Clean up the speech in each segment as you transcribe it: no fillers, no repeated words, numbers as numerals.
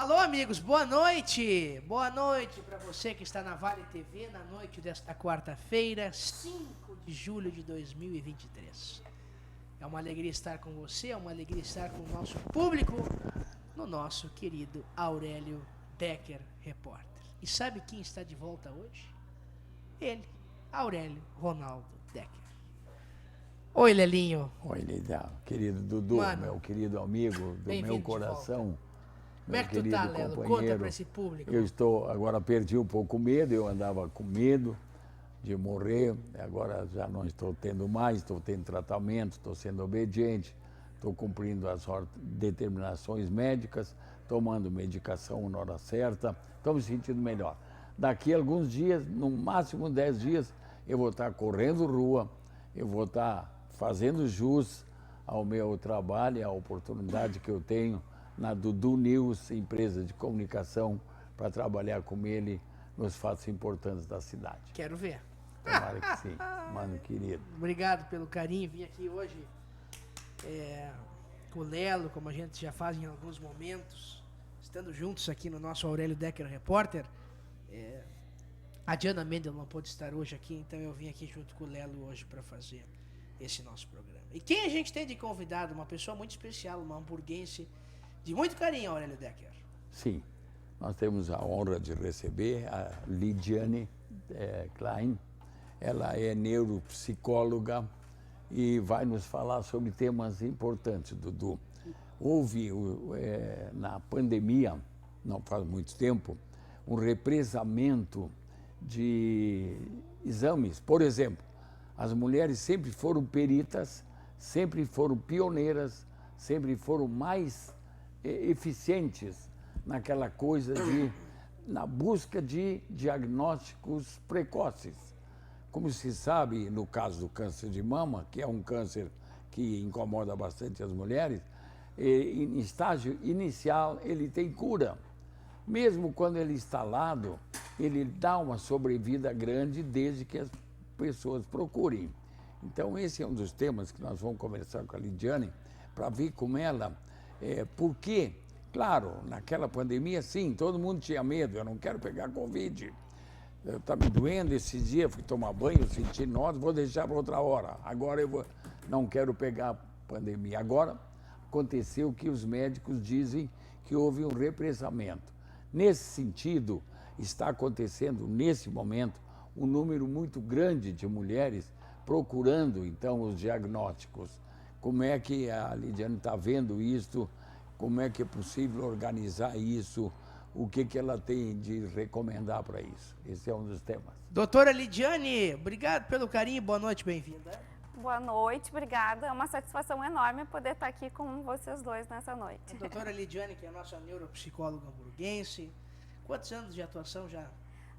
Alô, amigos, boa noite! Boa noite para você que está na Vale TV na noite desta quarta-feira, 5 de julho de 2023. É uma alegria estar com você, é uma alegria estar com o nosso público no nosso querido Aurélio Decker Repórter. E sabe quem está de volta hoje? Ele, Aurélio Ronaldo Decker. Oi, Lelinho. Oi, Lidão. Querido Dudu, Mano, meu querido amigo do meu coração. Como é que tu tá, Lelo? Conta pra esse público. Eu agora perdi um pouco o medo, eu andava com medo de morrer, agora já não estou tendo mais, estou tendo tratamento, estou sendo obediente, estou cumprindo as determinações médicas, tomando medicação na hora certa, estou me sentindo melhor. Daqui a alguns dias, no máximo 10 dias, eu vou estar correndo rua, eu vou estar fazendo jus ao meu trabalho, à oportunidade que eu tenho na Dudu News, empresa de comunicação, para trabalhar com ele nos fatos importantes da cidade. Quero ver. Tomara que sim, mano querido. Obrigado pelo carinho. Vim aqui hoje com o Lelo, como a gente já faz em alguns momentos, estando juntos aqui no nosso Aurélio Decker Repórter. A Diana Mendel não pôde estar hoje aqui, então eu vim aqui junto com o Lelo hoje para fazer esse nosso programa. E quem a gente tem de convidado? Uma pessoa muito especial, uma hamburguense de muito carinho, Aurélio Decker. Sim, nós temos a honra de receber a Lidiane Klein. Ela é neuropsicóloga e vai nos falar sobre temas importantes, Dudu. Houve, na pandemia, não faz muito tempo, um represamento de exames. Por exemplo, as mulheres sempre foram peritas, sempre foram pioneiras, sempre foram mais eficientes naquela coisa na busca de diagnósticos precoces. Como se sabe, no caso do câncer de mama, que é um câncer que incomoda bastante as mulheres, em estágio inicial ele tem cura. Mesmo quando ele é instalado, ele dá uma sobrevida grande desde que as pessoas procurem. Então esse é um dos temas que nós vamos conversar com a Lidiane, para ver com ela, porque, claro, naquela pandemia, sim, todo mundo tinha medo, eu não quero pegar Covid. Está me doendo esses dias, fui tomar banho, senti nódulo, vou deixar para outra hora. Agora não quero pegar a pandemia. Agora aconteceu que os médicos dizem que houve um represamento. Nesse sentido, está acontecendo, nesse momento, um número muito grande de mulheres procurando, então, os diagnósticos. Como é que a Lidiane está vendo isso? Como é que é possível organizar isso? O que ela tem de recomendar para isso? Esse é um dos temas. Doutora Lidiane, obrigado pelo carinho, boa noite, bem-vinda. Boa noite, obrigada. É uma satisfação enorme poder estar aqui com vocês dois nessa noite. A doutora Lidiane, que é a nossa neuropsicóloga hamburguense, quantos anos de atuação já?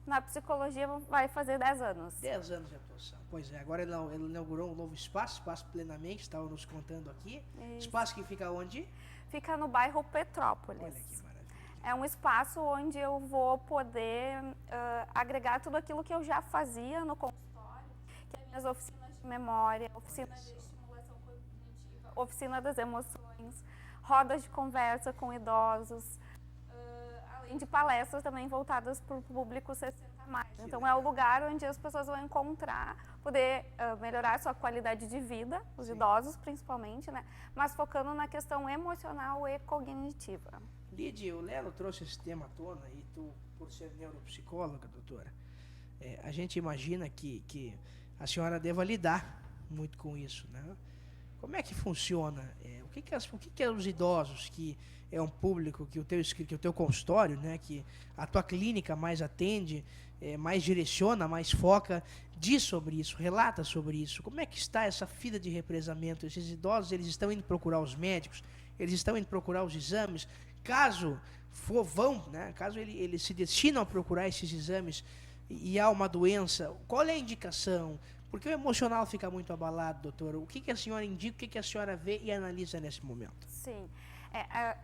Na psicologia vai fazer 10 anos. 10 anos de atuação. Pois é, agora ela inaugurou um novo espaço plenamente, estava nos contando aqui. Isso. Espaço que fica onde? Fica no bairro Petrópolis. Olha que maravilha. É um espaço onde eu vou poder agregar tudo aquilo que eu já fazia no consultório, que é minhas oficinas de memória, oficinas de estimulação cognitiva, oficina das emoções, rodas de conversa com idosos, além de palestras também voltadas para o público 60+. Então é o lugar onde as pessoas vão encontrar, poder melhorar a sua qualidade de vida, os idosos principalmente, né? Mas focando na questão emocional e cognitiva. Lidia, o Lelo trouxe esse tema à tona e tu, por ser neuropsicóloga, doutora, a gente imagina que a senhora deva lidar muito com isso, né? Como é que funciona? O que é os idosos, que é um público que o teu consultório, né, que a tua clínica mais atende, mais direciona, mais foca, diz sobre isso, relata sobre isso? Como é que está essa fila de represamento? Esses idosos, eles estão indo procurar os médicos, eles estão indo procurar os exames? Caso caso eles se destinam a procurar esses exames e há uma doença, qual é a indicação? Porque o emocional fica muito abalado, doutora. O que a senhora indica, o que a senhora vê e analisa nesse momento? Sim,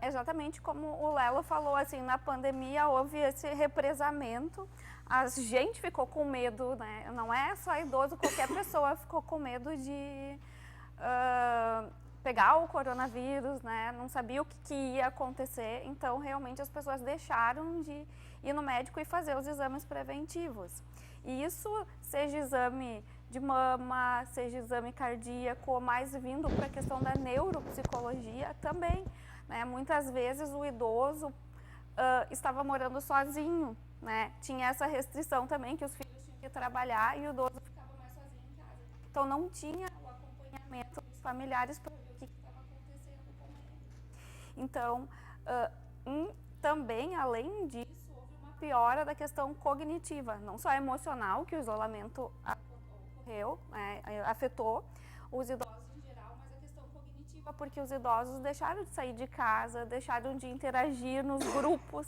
exatamente como o Lelo falou, assim, na pandemia houve esse represamento, a gente ficou com medo, né? Não é só idoso, qualquer pessoa ficou com medo de pegar o coronavírus, né? Não sabia o que ia acontecer, então realmente as pessoas deixaram de ir no médico e fazer os exames preventivos. E isso, seja exame de mama, seja exame cardíaco, mais vindo para a questão da neuropsicologia também, né? Muitas vezes o idoso estava morando sozinho, né? Tinha essa restrição também que os filhos tinham que trabalhar e o idoso ficava mais sozinho em casa. Então não tinha o acompanhamento dos familiares para ver o que estava acontecendo com ele. Então, também, além disso, houve uma piora da questão cognitiva, não só emocional, que o isolamento ocorreu, né, afetou os idosos em geral, mas a questão cognitiva, porque os idosos deixaram de sair de casa, deixaram de interagir nos grupos,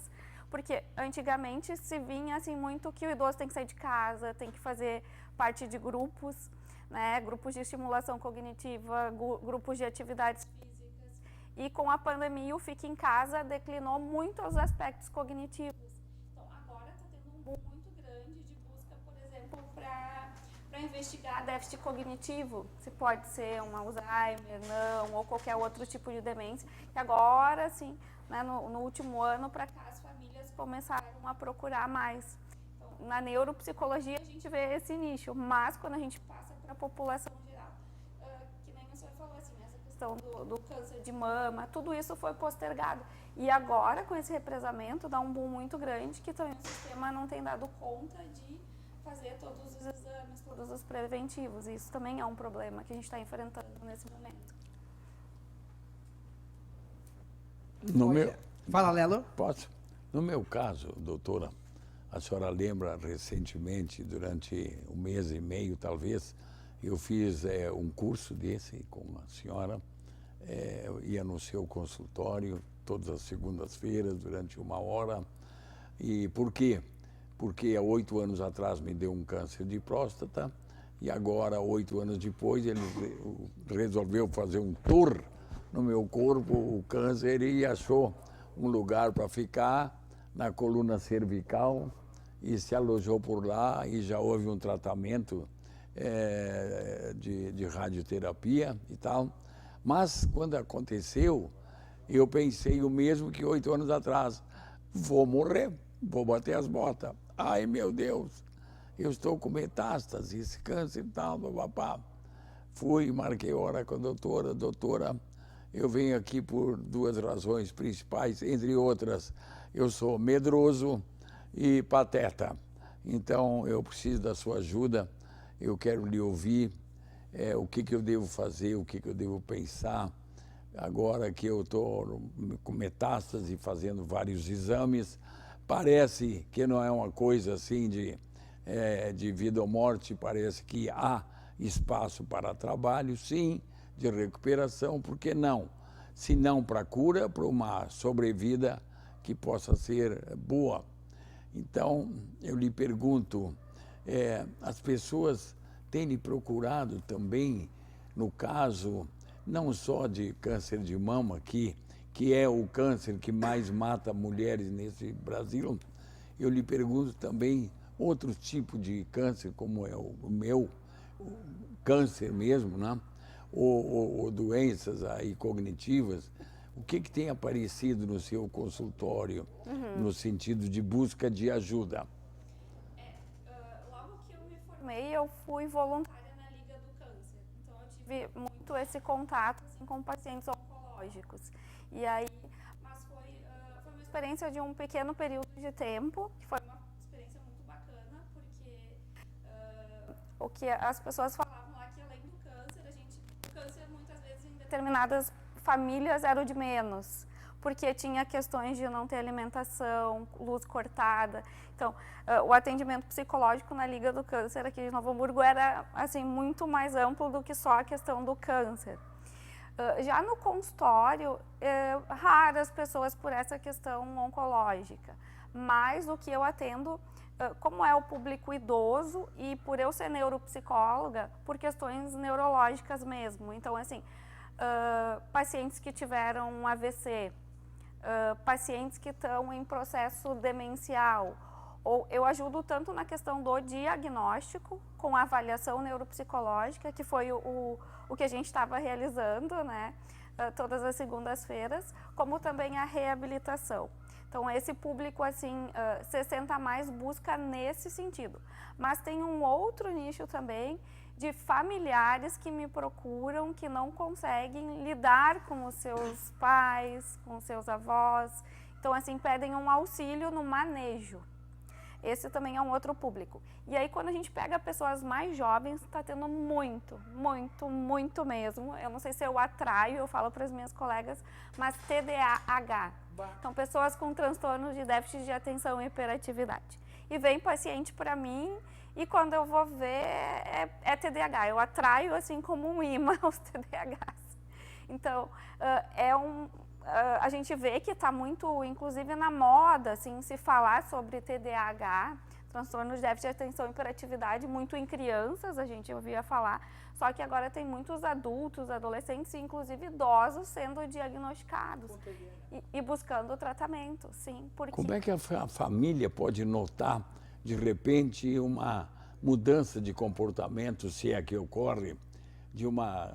porque antigamente se vinha assim muito que o idoso tem que sair de casa, tem que fazer parte de grupos, né, grupos de estimulação cognitiva, grupos de atividades físicas, e com a pandemia o Fique em Casa declinou muito os aspectos cognitivos. Então agora está tendo um boom muito grande de busca, por exemplo, para investigar déficit cognitivo, se pode ser um Alzheimer, não, ou qualquer outro tipo de demência, que agora sim, né, no último ano para cá as famílias começaram a procurar mais. Então, na neuropsicologia a gente vê esse nicho, mas quando a gente passa para a população geral, que nem o senhor falou assim, essa questão do câncer de mama, tudo isso foi postergado. E agora, com esse represamento, dá um boom muito grande, que também o sistema não tem dado conta de fazer todos os exames, todos os preventivos. E isso também é um problema que a gente está enfrentando nesse momento. Fala, Lelo. Posso? No meu caso, doutora, a senhora lembra recentemente, durante um mês e meio talvez, eu fiz um curso desse com a senhora, eu ia no seu consultório todas as segundas-feiras durante 1 hora. E por quê? Porque há 8 anos atrás me deu um câncer de próstata e agora, 8 anos depois, ele resolveu fazer um tour no meu corpo, o câncer, e achou um lugar para ficar na coluna cervical e se alojou por lá e já houve um tratamento de radioterapia e tal. Mas, quando aconteceu, eu pensei o mesmo que 8 anos atrás. Vou morrer, vou bater as botas. Ai, meu Deus, eu estou com metástase, esse câncer e tal, papapá. Fui, marquei hora com a doutora. Doutora, eu venho aqui por 2 razões principais, entre outras, eu sou medroso e pateta. Então, eu preciso da sua ajuda, eu quero lhe ouvir, o que eu devo fazer, o que eu devo pensar. Agora que eu estou com metástase, fazendo vários exames, parece que não é uma coisa assim de vida ou morte, parece que há espaço para trabalho, sim, de recuperação, por que não? Se não para cura, para uma sobrevida que possa ser boa. Então, eu lhe pergunto, as pessoas têm lhe procurado também, no caso, não só de câncer de mama, que é o câncer que mais mata mulheres nesse Brasil, eu lhe pergunto também outro tipo de câncer, como é o meu, o câncer mesmo, né? Ou doenças aí cognitivas, o que tem aparecido no seu consultório, no sentido de busca de ajuda? Logo que eu me formei, eu fui voluntária na Liga do Câncer. Então, eu tive muito esse contato assim, com pacientes oncológicos. E aí, mas foi uma experiência de um pequeno período de tempo, que foi uma experiência muito bacana, porque o que as pessoas falavam lá, que além do câncer, o câncer muitas vezes em determinadas famílias era o de menos, porque tinha questões de não ter alimentação, luz cortada. Então, o atendimento psicológico na Liga do Câncer aqui de Novo Hamburgo era assim, muito mais amplo do que só a questão do câncer. Já no consultório, raras pessoas por essa questão oncológica, mas o que eu atendo, como é o público idoso e por eu ser neuropsicóloga, por questões neurológicas mesmo. Então, assim, pacientes que tiveram um AVC, pacientes que estão em processo demencial, ou eu ajudo tanto na questão do diagnóstico, com a avaliação neuropsicológica, que foi o que a gente estava realizando, né, todas as segundas-feiras, como também a reabilitação. Então, esse público, assim, 60+ busca nesse sentido. Mas tem um outro nicho também de familiares que me procuram, que não conseguem lidar com os seus pais, com os seus avós. Então, assim, pedem um auxílio no manejo. Esse também é um outro público. E aí, quando a gente pega pessoas mais jovens, está tendo muito mesmo. Eu não sei se eu atraio, eu falo para as minhas colegas, mas TDAH. Então, pessoas com transtornos de déficit de atenção e hiperatividade. E vem paciente para mim e quando eu vou ver, é TDAH. Eu atraio, assim, como um imã os TDAHs. Então, a gente vê que está muito, inclusive na moda, assim, se falar sobre TDAH, transtorno de déficit de atenção e hiperatividade, muito em crianças, a gente ouvia falar, só que agora tem muitos adultos, adolescentes e inclusive idosos sendo diagnosticados e buscando tratamento, sim. Porque... Como é que a família pode notar, de repente, uma mudança de comportamento, se é que ocorre, de uma,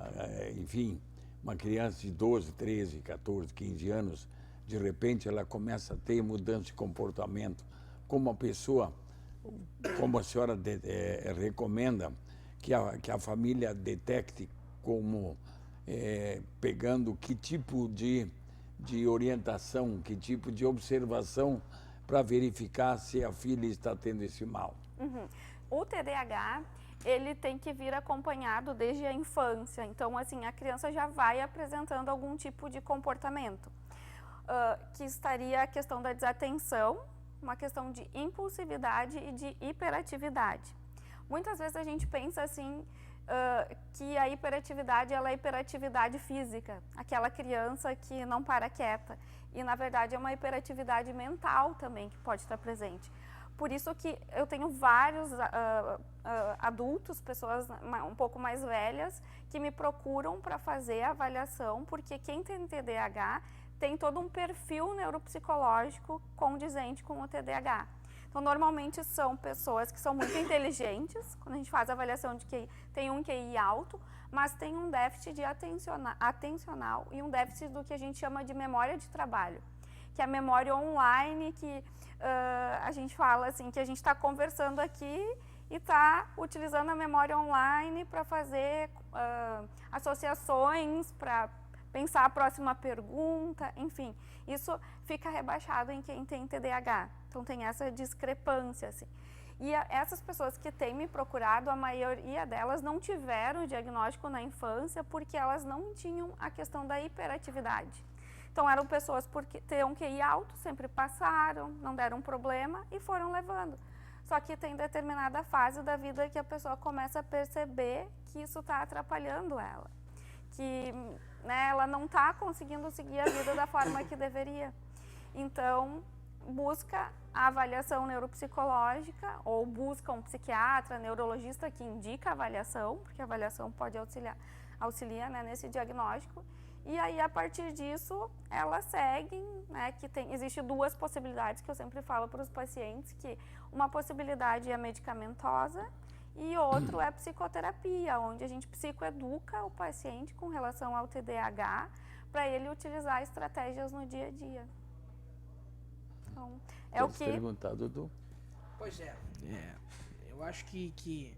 enfim... Uma criança de 12, 13, 14, 15 anos, de repente ela começa a ter mudança de comportamento. Como a pessoa, como a senhora recomenda, que a família detecte como pegando que tipo de orientação, que tipo de observação para verificar se a filha está tendo esse mal? Uhum. O TDAH... ele tem que vir acompanhado desde a infância. Então, assim, a criança já vai apresentando algum tipo de comportamento, que estaria a questão da desatenção, uma questão de impulsividade e de hiperatividade. Muitas vezes a gente pensa, assim, que a hiperatividade ela é hiperatividade física, aquela criança que não para quieta. E, na verdade, é uma hiperatividade mental também que pode estar presente. Por isso que eu tenho vários adultos, pessoas um pouco mais velhas, que me procuram para fazer a avaliação, porque quem tem TDAH tem todo um perfil neuropsicológico condizente com o TDAH. Então, normalmente são pessoas que são muito inteligentes, quando a gente faz a avaliação de QI, tem um QI alto, mas tem um déficit de atencional e um déficit do que a gente chama de memória de trabalho, que é a memória online, que a gente fala assim, que a gente está conversando aqui e está utilizando a memória online para fazer associações, para pensar a próxima pergunta, enfim. Isso fica rebaixado em quem tem TDAH. Então, tem essa discrepância, assim. E essas pessoas que têm me procurado, a maioria delas não tiveram o diagnóstico na infância porque elas não tinham a questão da hiperatividade. Então, eram pessoas que tinham QI alto, sempre passaram, não deram problema e foram levando. Só que tem determinada fase da vida que a pessoa começa a perceber que isso está atrapalhando ela. Que ela não está conseguindo seguir a vida da forma que deveria. Então, busca a avaliação neuropsicológica ou busca um psiquiatra, neurologista que indica a avaliação, porque a avaliação pode auxiliar nesse diagnóstico. E aí, a partir disso, elas seguem, que existe duas possibilidades que eu sempre falo para os pacientes, que uma possibilidade é medicamentosa e outro é psicoterapia, onde a gente psicoeduca o paciente com relação ao TDAH para ele utilizar estratégias no dia a dia. Então, é o que... perguntar, Dudu? Pois é. Eu acho que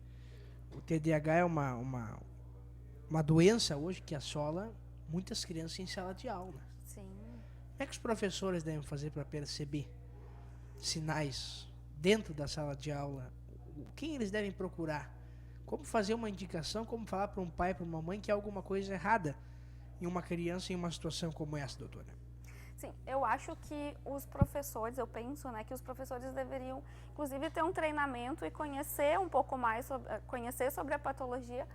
o TDAH é uma doença hoje que assola muitas crianças em sala de aula. Sim. Como é que os professores devem fazer para perceber sinais dentro da sala de aula? Quem eles devem procurar? Como fazer uma indicação, como falar para um pai, para uma mãe que há alguma coisa errada em uma criança em uma situação como essa, doutora? Sim, eu acho que os professores, eu penso, que os professores deveriam, inclusive, ter um treinamento e conhecer um pouco mais, conhecer sobre a patologia,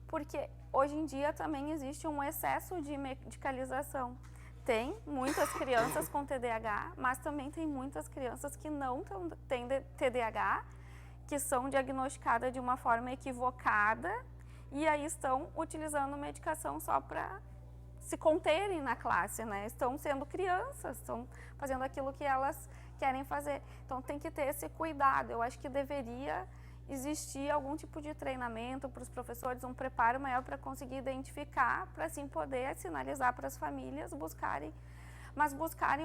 porque hoje em dia também existe um excesso de medicalização. Tem muitas crianças com TDAH, mas também tem muitas crianças que não têm TDAH, que são diagnosticadas de uma forma equivocada e aí estão utilizando medicação só para se conterem na classe, Estão sendo crianças, estão fazendo aquilo que querem fazer. Então tem que ter esse cuidado. Eu acho que deveria existir algum tipo de treinamento para os professores, um preparo maior para conseguir identificar, para assim poder sinalizar para as famílias buscarem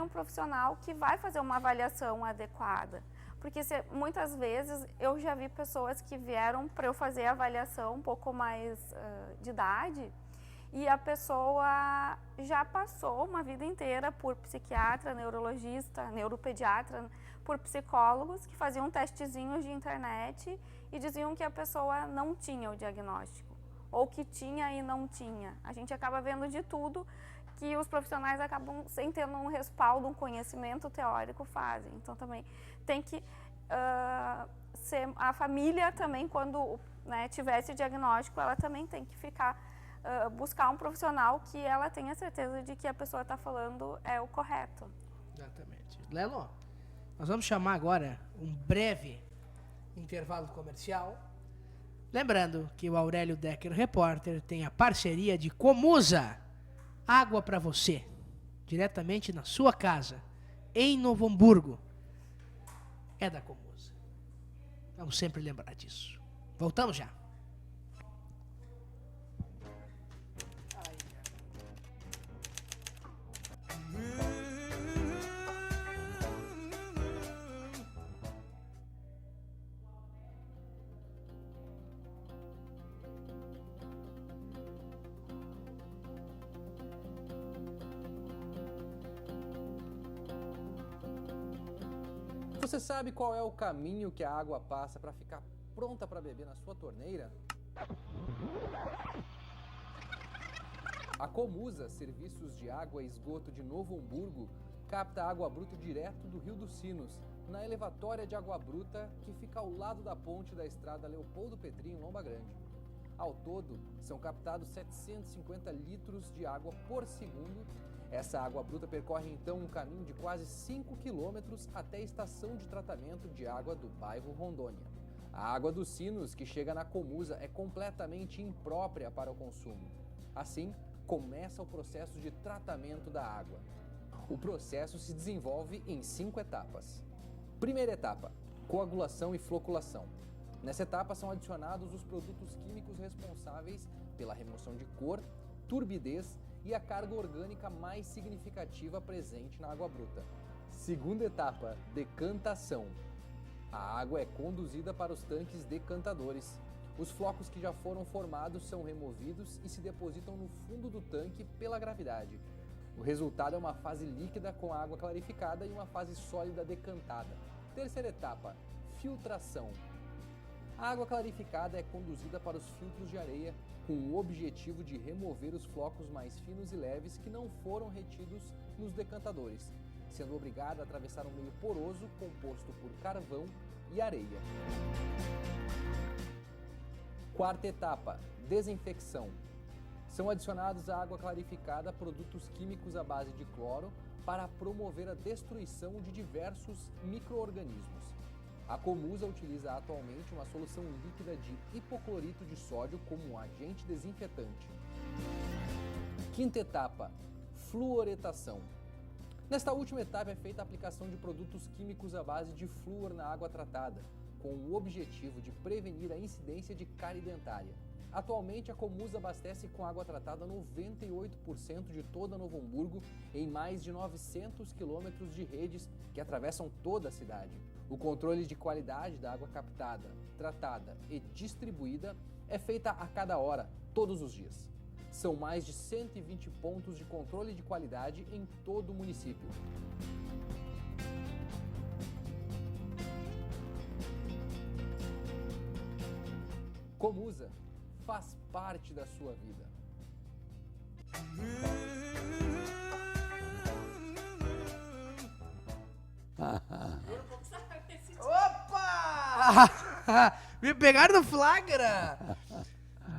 um profissional que vai fazer uma avaliação adequada. Porque muitas vezes eu já vi pessoas que vieram para eu fazer a avaliação um pouco mais de idade, e a pessoa já passou uma vida inteira por psiquiatra, neurologista, neuropediatra, por psicólogos que faziam testezinhos de internet e diziam que a pessoa não tinha o diagnóstico, ou que tinha e não tinha. A gente acaba vendo de tudo que os profissionais acabam, sem ter um respaldo, um conhecimento teórico, fazem. Então também tem que ser a família também, quando tiver esse diagnóstico, ela também tem que buscar um profissional que ela tenha certeza de que a pessoa está falando é o correto. Exatamente. Lelo, nós vamos chamar agora um breve intervalo comercial. Lembrando que o Aurélio Decker Repórter tem a parceria de Comusa, água para você, diretamente na sua casa, em Novo Hamburgo. É da Comusa. Vamos sempre lembrar disso. Voltamos já. Você sabe qual é o caminho que a água passa para ficar pronta para beber na sua torneira? A Comusa, Serviços de Água e Esgoto de Novo Hamburgo, capta água bruta direto do Rio dos Sinos, na elevatória de água bruta que fica ao lado da ponte da estrada Leopoldo Petri, em Lomba Grande. Ao todo, são captados 750 litros de água por segundo. Essa água bruta percorre então um caminho de quase 5 quilômetros até a estação de tratamento de água do bairro Rondônia. A água dos Sinos que chega na Comusa é completamente imprópria para o consumo. Assim, começa o processo de tratamento da água. O processo se desenvolve em 5 etapas. Primeira etapa, coagulação e floculação. Nessa etapa são adicionados os produtos químicos responsáveis pela remoção de cor, turbidez e a carga orgânica mais significativa presente na água bruta. Segunda etapa, decantação. A água é conduzida para os tanques decantadores. Os flocos que já foram formados são removidos e se depositam no fundo do tanque pela gravidade. O resultado é uma fase líquida com água clarificada e uma fase sólida decantada. Terceira etapa, filtração. A água clarificada é conduzida para os filtros de areia com o objetivo de remover os flocos mais finos e leves que não foram retidos nos decantadores, sendo obrigada a atravessar um meio poroso composto por carvão e areia. Quarta etapa, desinfecção. São adicionados à água clarificada produtos químicos à base de cloro para promover a destruição de diversos micro-organismos. A Comusa utiliza atualmente uma solução líquida de hipoclorito de sódio como um agente desinfetante. Quinta etapa, fluoretação. Nesta última etapa é feita a aplicação de produtos químicos à base de flúor na água tratada, com o objetivo de prevenir a incidência de cárie dentária. Atualmente, a Comusa abastece com água tratada 98% de toda Novo Hamburgo em mais de 900 quilômetros de redes que atravessam toda a cidade. O controle de qualidade da água captada, tratada e distribuída é feita a cada hora, todos os dias. São mais de 120 pontos de controle de qualidade em todo o município. Comusa faz parte da sua vida. Opa! Me pegaram no flagra!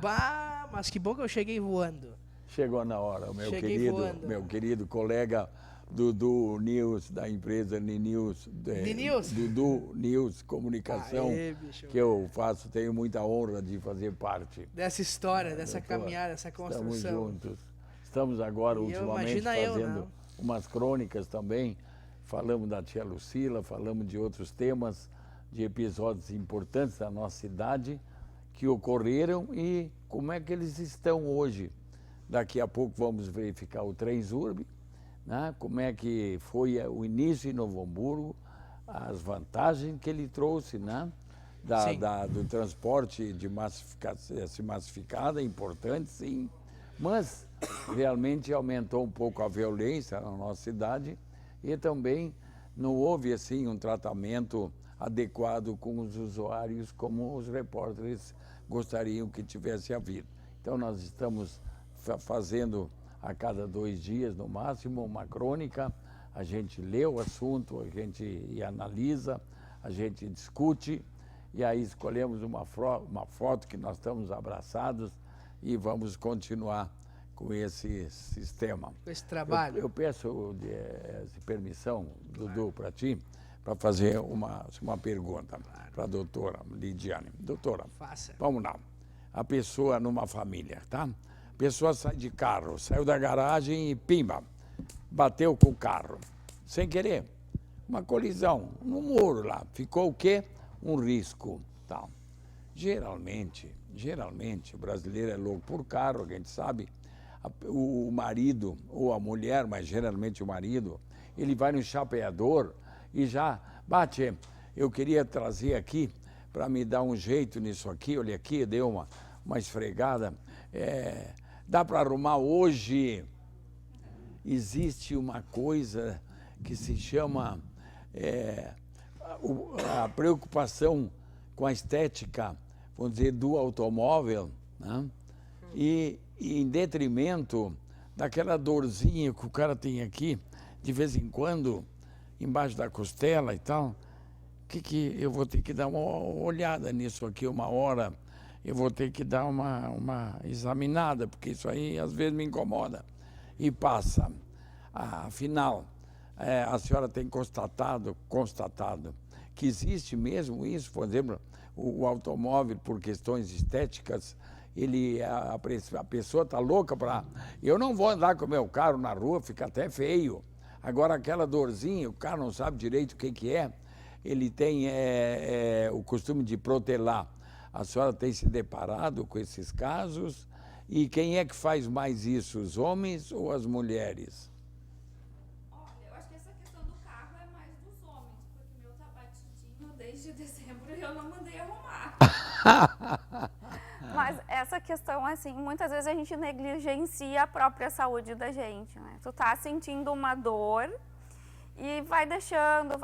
Bah, mas que bom que eu cheguei voando. Chegou na hora, Cheguei voando. meu querido colega Dudu News, da empresa Ninews, Dudu News Comunicação, Aê, bicho. que eu faço, tenho muita honra de fazer parte. Dessa história, dessa caminhada, dessa construção. Estamos juntos. Estamos agora, E eu, ultimamente, imagina eu, fazendo não. umas crônicas também, falamos da tia Lucila, falamos de outros temas, de episódios importantes da nossa cidade que ocorreram e como é que eles estão hoje. Daqui a pouco vamos verificar o Transurb, né? Como é que foi o início em Novo Hamburgo, as vantagens que ele trouxe, né? Do transporte de massificada, importante, sim, mas realmente aumentou um pouco a violência na nossa cidade e também não houve assim um tratamento adequado com os usuários como os repórteres gostariam que tivesse havido. Então nós estamos fazendo a cada 2 dias, no máximo, uma crônica, a gente lê o assunto, a gente analisa, a gente discute, e aí escolhemos uma foto que nós estamos abraçados e vamos continuar com esse sistema. Com esse trabalho. Eu peço permissão, Dudu, para ti, para fazer uma pergunta para a doutora Lidiane. Doutora, Faça. Vamos lá. A pessoa numa família, tá? A pessoa sai de carro, saiu da garagem e pimba, bateu com o carro, sem querer. Uma colisão no muro lá. Ficou o quê? Um risco, tal. Geralmente, o brasileiro é louco por carro, a gente sabe. O marido ou a mulher, mas geralmente o marido, ele vai no chapeador e já bate. Eu queria trazer aqui para me dar um jeito nisso aqui, olha aqui, deu uma esfregada. Dá para arrumar hoje. Existe uma coisa que se chama a preocupação com a estética, vamos dizer, do automóvel, né? E em detrimento daquela dorzinha que o cara tem aqui, de vez em quando, embaixo da costela e tal, que eu vou ter que dar uma olhada nisso aqui uma hora, eu vou ter que dar uma examinada, porque isso aí às vezes me incomoda. E passa. Afinal, a senhora tem constatado que existe mesmo isso, por exemplo, o automóvel, por questões estéticas, a pessoa está louca para... Eu não vou andar com o meu carro na rua, fica até feio. Agora, aquela dorzinha, o carro não sabe direito o que é, ele tem o costume de protelar. A senhora tem se deparado com esses casos? E quem é que faz mais isso, os homens ou as mulheres? Olha, eu acho que essa questão do carro é mais dos homens, porque meu tá batidinho desde dezembro e eu não mandei arrumar. Mas essa questão, assim, muitas vezes a gente negligencia a própria saúde da gente, né? Tu tá sentindo uma dor e vai deixando,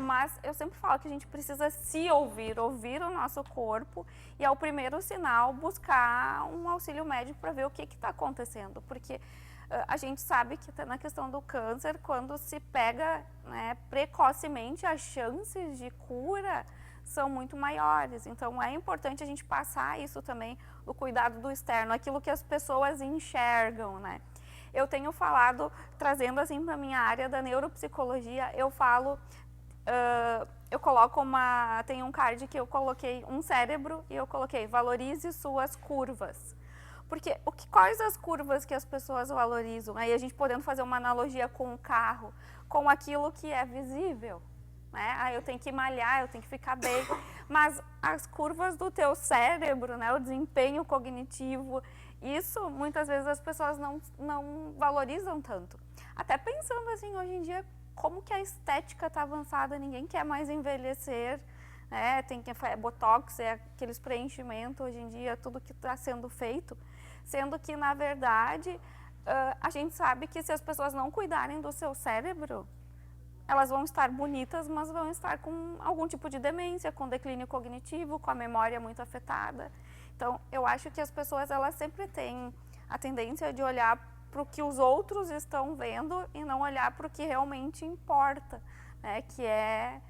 mas eu sempre falo que a gente precisa se ouvir o nosso corpo e ao primeiro sinal buscar um auxílio médico para ver o que está acontecendo, porque a gente sabe que na questão do câncer, quando se pega, né, precocemente, as chances de cura são muito maiores. Então é importante a gente passar isso também, o cuidado do externo, aquilo que as pessoas enxergam, né? Eu tenho falado, trazendo assim para a minha área da neuropsicologia, eu falo, eu coloco tem um card que eu coloquei um cérebro e eu coloquei valorize suas curvas. Porque quais as curvas que as pessoas valorizam? Aí a gente podendo fazer uma analogia com o carro, com aquilo que é visível. Né? Eu tenho que malhar, eu tenho que ficar bem, mas as curvas do teu cérebro, né? O desempenho cognitivo, isso muitas vezes as pessoas não valorizam tanto. Até pensando assim, hoje em dia, como que a estética está avançada, ninguém quer mais envelhecer, né? Tem que botox, aqueles preenchimentos hoje em dia, tudo que está sendo feito, sendo que na verdade a gente sabe que se as pessoas não cuidarem do seu cérebro, elas vão estar bonitas, mas vão estar com algum tipo de demência, com declínio cognitivo, com a memória muito afetada. Então, eu acho que as pessoas, elas sempre têm a tendência de olhar para o que os outros estão vendo e não olhar para o que realmente importa, né? Que é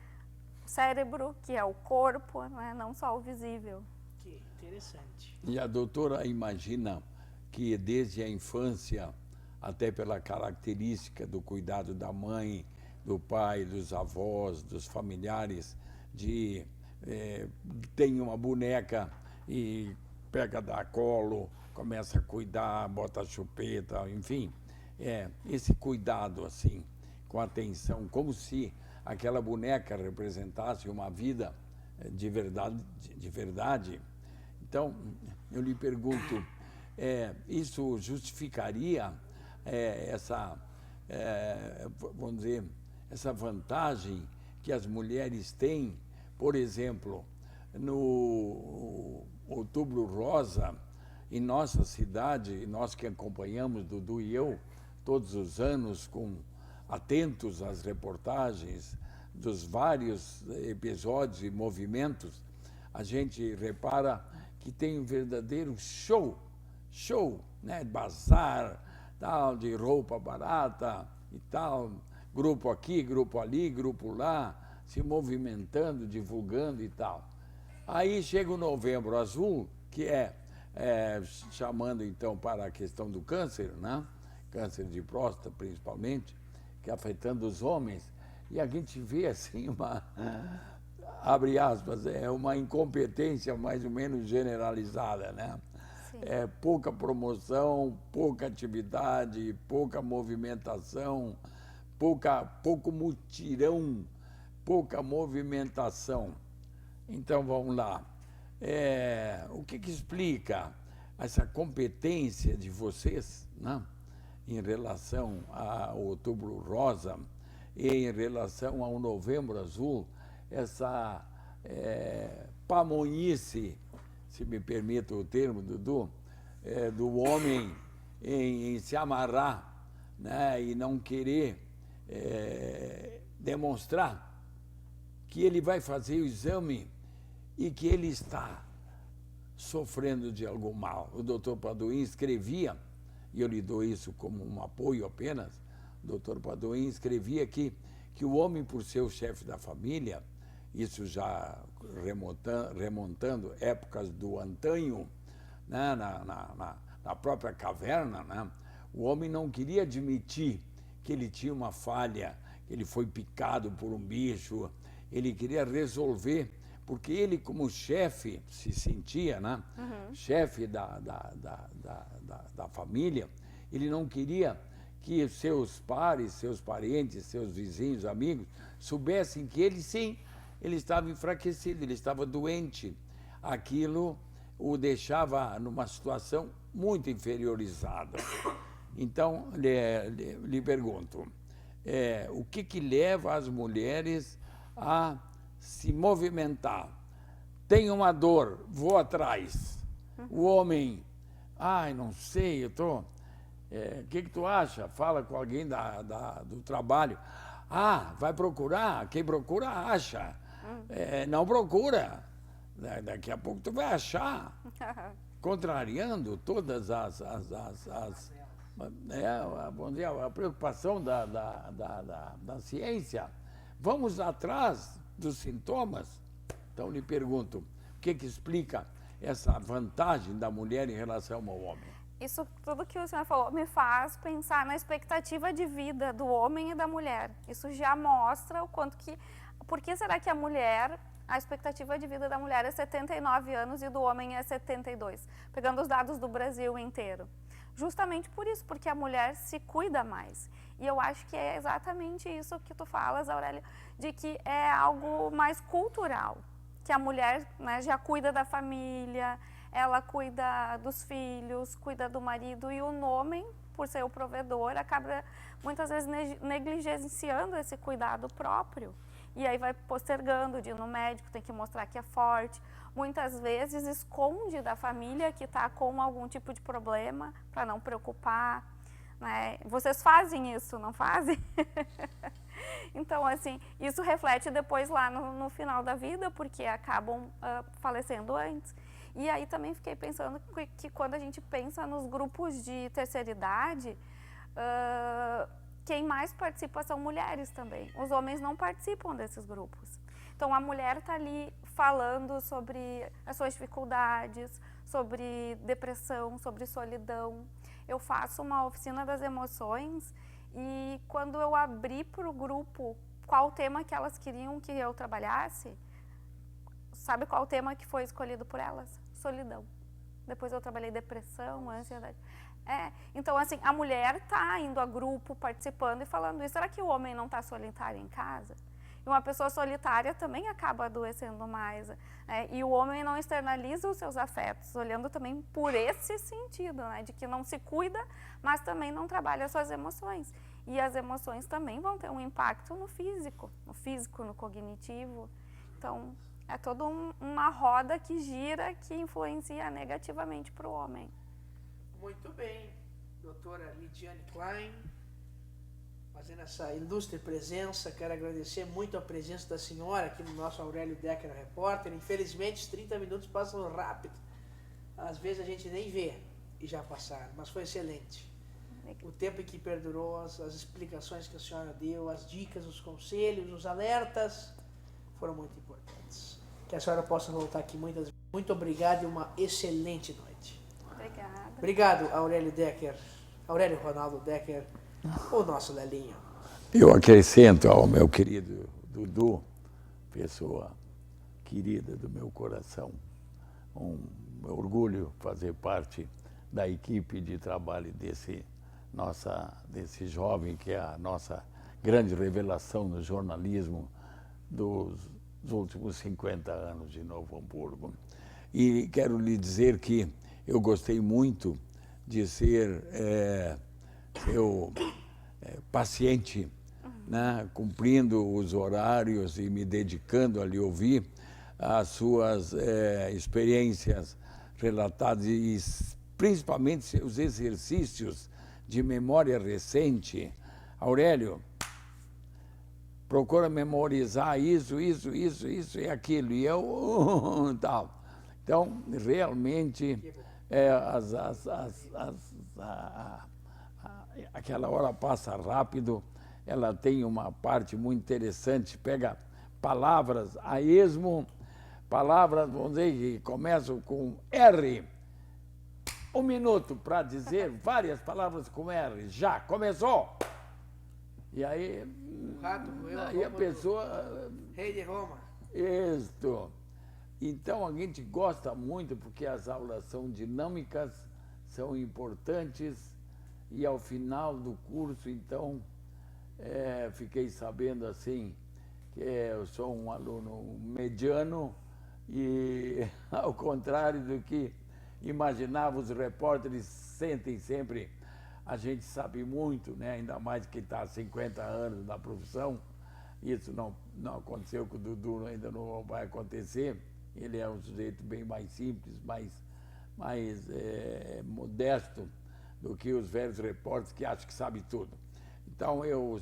o cérebro, que é o corpo, né? Não só o visível. Que interessante. E a doutora imagina que desde a infância, até pela característica do cuidado da mãe, do pai, dos avós, dos familiares, tem uma boneca e pega da colo, começa a cuidar, bota a chupeta, enfim, esse cuidado assim com atenção, como se aquela boneca representasse uma vida de verdade. Então, eu lhe pergunto, isso justificaria vamos dizer, essa vantagem que as mulheres têm, por exemplo, no Outubro Rosa, em nossa cidade, nós que acompanhamos, Dudu e eu, todos os anos, atentos às reportagens dos vários episódios e movimentos, a gente repara que tem um verdadeiro show, né? Bazar, tal, de roupa barata e tal, grupo aqui, grupo ali, grupo lá, se movimentando, divulgando e tal. Aí chega o Novembro Azul, que chamando então para a questão do câncer, né? Câncer de próstata principalmente, que afetando os homens, e a gente vê assim abre aspas, uma incompetência mais ou menos generalizada, né? Pouca promoção, pouca atividade, pouca movimentação, pouco mutirão, pouca movimentação. Então, vamos lá. O que explica essa competência de vocês, né, em relação ao Outubro Rosa e em relação ao Novembro Azul, essa pamonhice, se me permite o termo, Dudu, do homem em se amarrar, né, e não querer demonstrar que ele vai fazer o exame e que ele está sofrendo de algum mal. O doutor Padoim escrevia, e eu lhe dou isso como um apoio apenas, o doutor Padoim escrevia que o homem, por ser o chefe da família, isso já remontando épocas do antanho, né, na própria caverna, né, o homem não queria admitir que ele tinha uma falha, que ele foi picado por um bicho, ele queria resolver, porque ele, como chefe, se sentia, né, chefe da família, ele não queria que seus pares, seus parentes, seus vizinhos, amigos, soubessem que ele, sim, ele estava enfraquecido, ele estava doente. Aquilo o deixava numa situação muito inferiorizada. Então, lhe pergunto, o que leva as mulheres a se movimentar? Tem uma dor, vou atrás. O homem, não sei, eu estou... O que tu acha? Fala com alguém do trabalho. Vai procurar? Quem procura, acha. Não procura. Daqui a pouco tu vai achar. Contrariando todas vamos dizer, a preocupação da ciência. Vamos atrás dos sintomas. Então, lhe pergunto, o que explica essa vantagem da mulher em relação ao homem? Isso tudo que o senhor falou me faz pensar na expectativa de vida do homem e da mulher. Isso já mostra o quanto que... Por que será que a expectativa de vida da mulher é 79 anos e do homem é 72? Pegando os dados do Brasil inteiro. Justamente por isso, porque a mulher se cuida mais. E eu acho que é exatamente isso que tu falas, Aurélio, de que é algo mais cultural. Que a mulher, né, já cuida da família, ela cuida dos filhos, cuida do marido, e o homem, por ser o provedor, acaba muitas vezes negligenciando esse cuidado próprio. E aí vai postergando de ir no médico, tem que mostrar que é forte. Muitas vezes esconde da família que está com algum tipo de problema para não preocupar, né? Vocês fazem isso, não fazem? Então, assim, isso reflete depois lá no final da vida, porque acabam falecendo antes. E aí também fiquei pensando que quando a gente pensa nos grupos de terceira idade, quem mais participa são mulheres também. Os homens não participam desses grupos. Então, a mulher está ali falando sobre as suas dificuldades, sobre depressão, sobre solidão. Eu faço uma oficina das emoções e quando eu abri para o grupo qual tema que elas queriam que eu trabalhasse, sabe qual tema que foi escolhido por elas? Solidão. Depois eu trabalhei depressão, ansiedade. Então, assim, a mulher está indo a grupo, participando e falando isso. Será que o homem não está solitário em casa? E uma pessoa solitária também acaba adoecendo mais. E o homem não externaliza os seus afetos, olhando também por esse sentido, né? De que não se cuida, mas também não trabalha as suas emoções. E as emoções também vão ter um impacto no físico, no cognitivo. Então, é toda uma roda que gira, que influencia negativamente para o homem. Muito bem, doutora Lidiane Klein, fazendo essa ilustre presença. Quero agradecer muito a presença da senhora aqui no nosso Aurélio Decker Repórter. Infelizmente, os 30 minutos passam rápido. Às vezes a gente nem vê e já passaram, mas foi excelente. O tempo em que perdurou, as explicações que a senhora deu, as dicas, os conselhos, os alertas, foram muito importantes. Que a senhora possa voltar aqui muitas vezes. Muito obrigado e uma excelente noite. Obrigada. Obrigado, Aurélio Decker, Aurélio Ronaldo Decker, o nosso Lelinho. Eu acrescento ao meu querido Dudu, pessoa querida do meu coração, um orgulho fazer parte da equipe de trabalho desse jovem que é a nossa grande revelação no jornalismo dos últimos 50 anos de Novo Hamburgo. E quero lhe dizer que eu gostei muito de ser seu paciente, né, cumprindo os horários e me dedicando a lhe ouvir as suas experiências relatadas e principalmente seus exercícios de memória recente. Aurélio, procura memorizar isso e aquilo, e eu tal. Então, realmente, aquela hora passa rápido, ela tem uma parte muito interessante, pega palavras a esmo, palavras, vamos dizer, que começam com R. 1 minuto para dizer várias palavras com R. Já começou! E aí, a pessoa... Rei de Roma. Isto. Então, a gente gosta muito porque as aulas são dinâmicas, são importantes, e ao final do curso, então, fiquei sabendo assim, que eu sou um aluno mediano e, ao contrário do que imaginava, os repórteres sentem sempre, a gente sabe muito, né? Ainda mais que está há 50 anos na profissão. Isso não aconteceu com o Dudu, ainda não vai acontecer. Ele é um sujeito bem mais simples, mais modesto do que os velhos repórteres que acham que sabem tudo. Então eu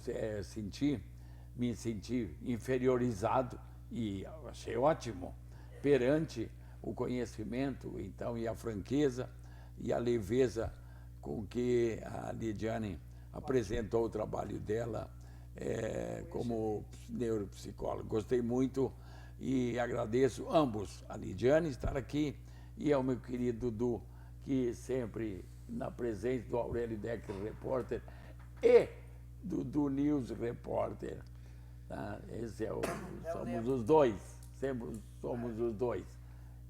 me senti inferiorizado e achei ótimo perante o conhecimento, então, e a franqueza e a leveza com que a Lidiane apresentou o trabalho dela como neuropsicóloga. Gostei muito e agradeço ambos, a Lidiane estar aqui e ao meu querido Dudu, que sempre na presença do Aurélio Decker Repórter e do News Repórter. Tá? Somos os dois, sempre somos os dois.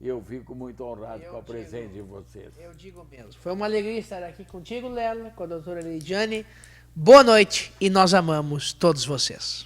Eu fico muito honrado com a presença de vocês. Eu digo mesmo. Foi uma alegria estar aqui contigo, Lela, com a doutora Lidiane. Boa noite e nós amamos todos vocês.